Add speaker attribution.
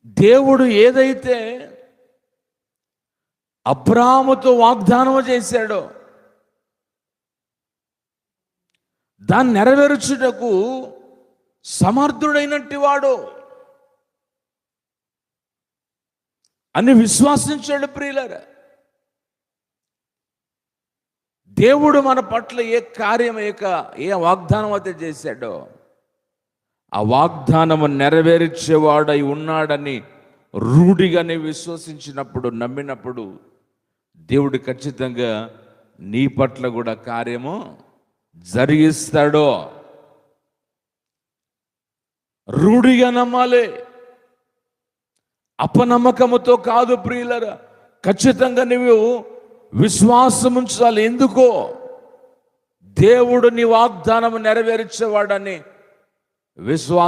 Speaker 1: దేవుడు ఏదైతే అబ్రాహాముతో వాగ్దానం చేశాడో దాన్ని నెరవేర్చుటకు సమర్థుడైనట్టి వాడు అని విశ్వాసించాడు. ప్రియులారా, దేవుడు మన పట్ల ఏ కార్యం ఏ వాగ్దానం అయితే చేశాడో ఆ వాగ్దానము నెరవేర్చేవాడై ఉన్నాడని రూఢిగానే విశ్వసించినప్పుడు, నమ్మినప్పుడు దేవుడు ఖచ్చితంగా నీ పట్ల కూడా కార్యము జరిగిస్తాడో. రూఢిగా నమ్మాలి, అపనమ్మకముతో కాదు ప్రియులరా. ఖచ్చితంగా నువ్వు విశ్వాసం ఉంచాలి. ఎందుకో దేవుడు నీ వాగ్దానము నెరవేర్చేవాడని విశ్వాసం